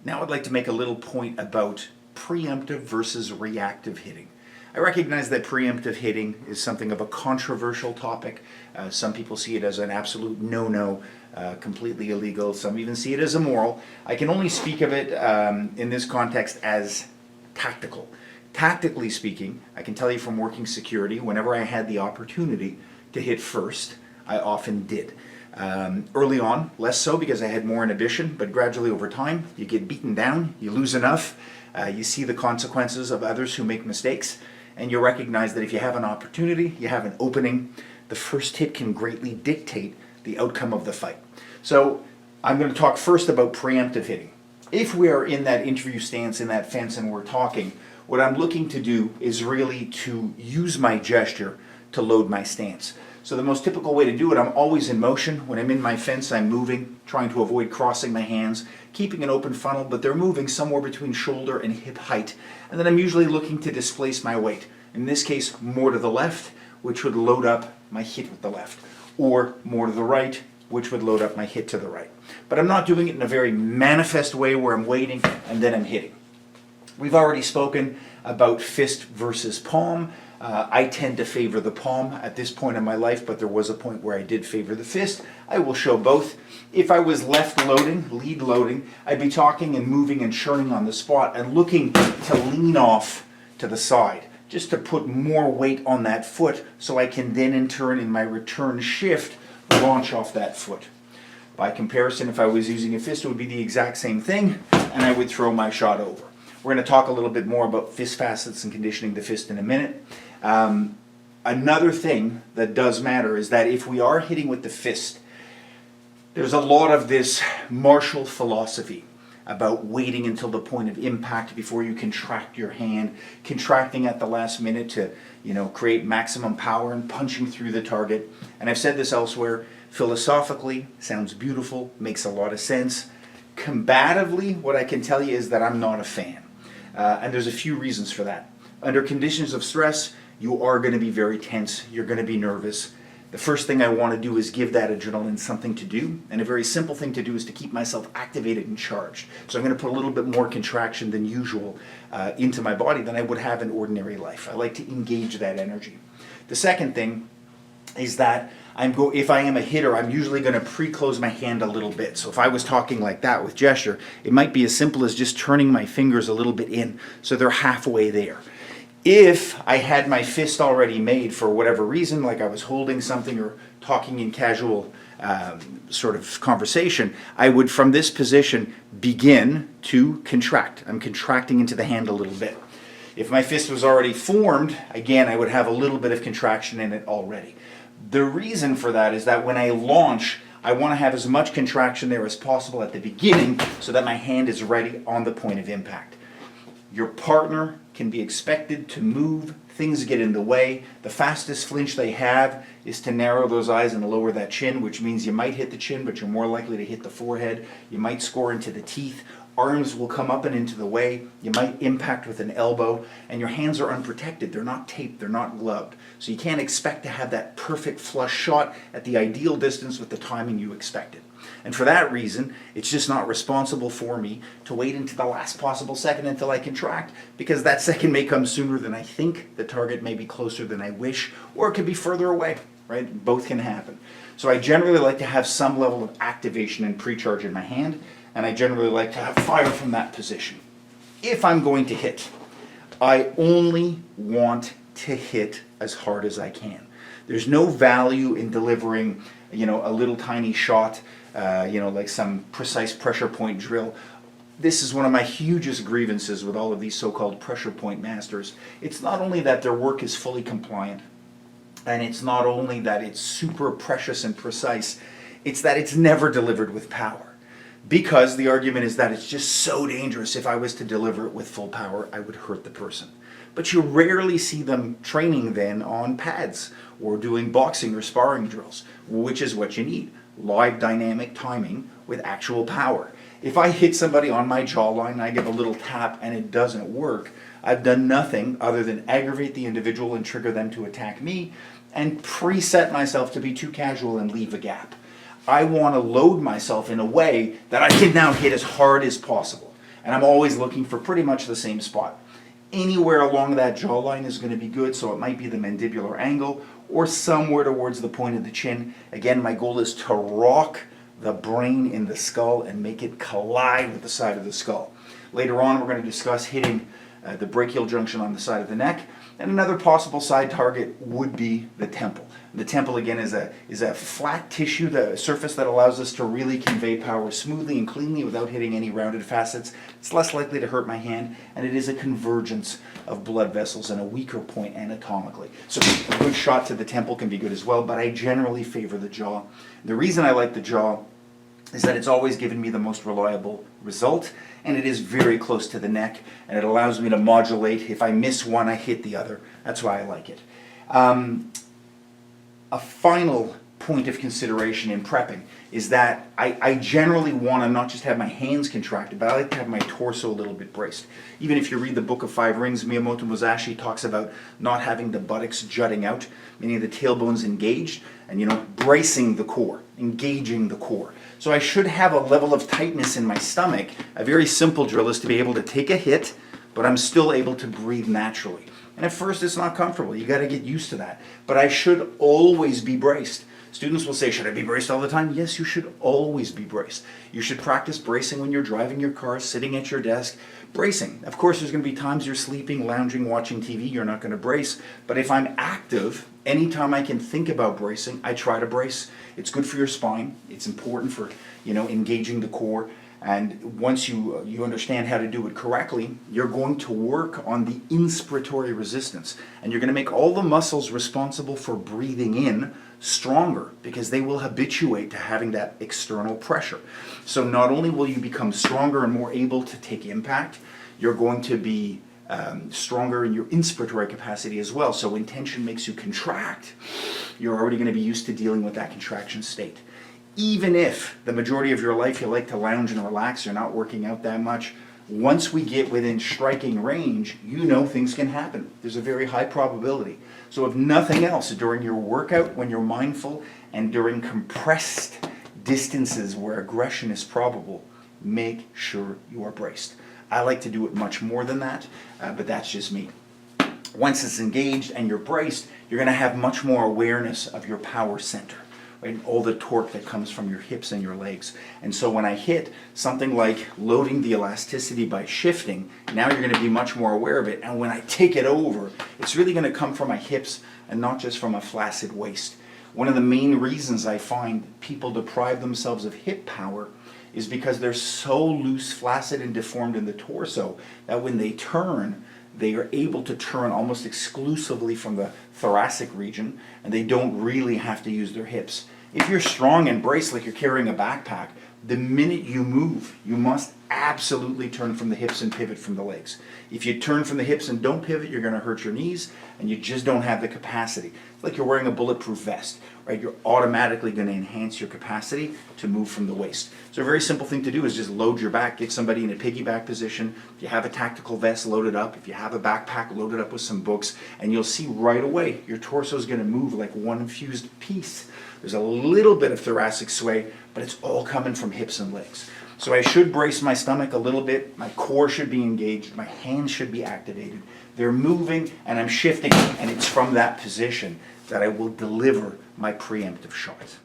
Now I'd like to make a little point about preemptive versus reactive hitting. I recognize that preemptive hitting is something of a controversial topic. Some people see it as an absolute no-no, completely illegal. Some even see it as immoral. I can only speak of it in this context as tactical. Tactically speaking, I can tell you from working security, whenever I had the opportunity to hit first, I often did. Early on, less so because I had more inhibition, but gradually over time, you get beaten down, you lose enough, you see the consequences of others who make mistakes, and you recognize that if you have an opportunity, you have an opening, the first hit can greatly dictate the outcome of the fight. So I'm going to talk first about preemptive hitting. If we are in that interview stance, in that fence, and we're talking, what I'm looking to do is really to use my gesture to load my stance. So the most typical way to do it, I'm always in motion. When I'm in my fence, I'm moving, trying to avoid crossing my hands, keeping an open funnel, but they're moving somewhere between shoulder and hip height. And then I'm usually looking to displace my weight. In this case, more to the left, which would load up my hit with the left, or more to the right, which would load up my hit to the right. But I'm not doing it in a very manifest way where I'm waiting and then I'm hitting. We've already spoken about fist versus palm. I tend to favor the palm at this point in my life, but there was a point where I did favor the fist. I will show both. If I was left loading, lead loading, I'd be talking and moving and churning on the spot and looking to lean off to the side, just to put more weight on that foot so I can then in turn in my return shift launch off that foot. By comparison, if I was using a fist, it would be the exact same thing, and I would throw my shot over. We're going to talk a little bit more about fist facets and conditioning the fist in a minute. Another thing that does matter is that if we are hitting with the fist, there's a lot of this martial philosophy about waiting until the point of impact before you contract your hand, contracting at the last minute to, create maximum power and punching through the target. And I've said this elsewhere, philosophically, sounds beautiful, makes a lot of sense. Combatively, what I can tell you is that I'm not a fan. And there's a few reasons for that. Under conditions of stress, you are going to be very tense, you're going to be nervous. The first thing I want to do is give that adrenaline something to do, and a very simple thing to do is to keep myself activated and charged. So I'm going to put a little bit more contraction than usual into my body than I would have in ordinary life. I like to engage that energy. The second thing is that if I am a hitter, I'm usually going to pre-close my hand a little bit. So if I was talking like that with gesture, it might be as simple as just turning my fingers a little bit in so they're halfway there. If I had my fist already made for whatever reason, like I was holding something or talking in casual sort of conversation, I would from this position begin to contract. I'm contracting into the hand a little bit. If my fist was already formed, again, I would have a little bit of contraction in it already. The reason for that is that when I launch, I want to have as much contraction there as possible at the beginning so that my hand is ready on the point of impact. Your partner can be expected to move, things get in the way. The fastest flinch they have is to narrow those eyes and lower that chin, which means you might hit the chin, but you're more likely to hit the forehead. You might score into the teeth. Arms will come up and into the way. You might impact with an elbow, and your hands are unprotected. They're not taped, they're not gloved. So you can't expect to have that perfect flush shot at the ideal distance with the timing you expected. And for that reason, it's just not responsible for me to wait until the last possible second until I contract, because that second may come sooner than I think, the target may be closer than I wish, or it could be further away, right? Both can happen. So I generally like to have some level of activation and pre-charge in my hand, and I generally like to have fire from that position. If I'm going to hit, I only want to hit as hard as I can. There's no value in delivering, a little tiny shot, like some precise pressure point drill. This is one of my hugest grievances with all of these so-called pressure point masters. It's not only that their work is fully compliant, and it's not only that it's super precious and precise, it's that it's never delivered with power. Because the argument is that it's just so dangerous. If I was to deliver it with full power, I would hurt the person. But you rarely see them training then on pads or doing boxing or sparring drills, which is what you need. Live dynamic timing with actual power. If I hit somebody on my jawline and I give a little tap and it doesn't work, I've done nothing other than aggravate the individual and trigger them to attack me and preset myself to be too casual and leave a gap. I want to load myself in a way that I can now hit as hard as possible. And I'm always looking for pretty much the same spot. Anywhere along that jawline is going to be good, so it might be the mandibular angle or somewhere towards the point of the chin. Again, my goal is to rock the brain in the skull and make it collide with the side of the skull. Later on, we're going to discuss hitting the brachial junction on the side of the neck, and another possible side target would be the temple. The temple, again, is a flat tissue, the surface that allows us to really convey power smoothly and cleanly without hitting any rounded facets. It's less likely to hurt my hand, and it is a convergence of blood vessels and a weaker point anatomically. So a good shot to the temple can be good as well, but I generally favor the jaw. The reason I like the jaw is that it's always given me the most reliable result, and it is very close to the neck, and it allows me to modulate. If I miss one, I hit the other. That's why I like it. A final point of consideration in prepping is that I generally want to not just have my hands contracted, but I like to have my torso a little bit braced. Even if you read the Book of Five Rings, Miyamoto Musashi talks about not having the buttocks jutting out, meaning the tailbone's engaged, and bracing the core, engaging the core. So I should have a level of tightness in my stomach. A very simple drill is to be able to take a hit, but I'm still able to breathe naturally. And at first it's not comfortable. You got to get used to that. But I should always be braced. Students will say, should I be braced all the time? Yes, you should always be braced. You should practice bracing when you're driving your car, sitting at your desk. Bracing. Of course, there's going to be times you're sleeping, lounging, watching TV, you're not going to brace. But if I'm active, anytime I can think about bracing, I try to brace. It's good for your spine. It's important for, engaging the core. And once you understand how to do it correctly, you're going to work on the inspiratory resistance. And you're going to make all the muscles responsible for breathing in stronger, because they will habituate to having that external pressure. So not only will you become stronger and more able to take impact, you're going to be stronger in your inspiratory capacity as well. So when tension makes you contract, you're already going to be used to dealing with that contraction state. Even if the majority of your life you like to lounge and relax, you're not working out that much, once we get within striking range, things can happen. There's a very high probability. So if nothing else, during your workout, when you're mindful, and during compressed distances where aggression is probable, make sure you are braced. I like to do it much more than that, but that's just me. Once it's engaged and you're braced, you're going to have much more awareness of your power center. Right? All the torque that comes from your hips and your legs. And so when I hit something like loading the elasticity by shifting, now you're going to be much more aware of it. And when I take it over, it's really going to come from my hips and not just from a flaccid waist. One of the main reasons I find people deprive themselves of hip power is because they're so loose, flaccid, and deformed in the torso that when they turn, they are able to turn almost exclusively from the thoracic region, and they don't really have to use their hips. If you're strong and braced like you're carrying a backpack, the minute you move, you must absolutely turn from the hips and pivot from the legs. If you turn from the hips and don't pivot, you're going to hurt your knees, and you just don't have the capacity. It's like you're wearing a bulletproof vest, right? You're automatically going to enhance your capacity to move from the waist. So a very simple thing to do is just load your back, get somebody in a piggyback position. If you have a tactical vest, load it up. If you have a backpack, load it up with some books, and you'll see right away your torso is going to move like one fused piece. There's a little bit of thoracic sway, but it's all coming from hips and legs. So I should brace my stomach a little bit, my core should be engaged, my hands should be activated. They're moving and I'm shifting, and it's from that position that I will deliver my preemptive shot.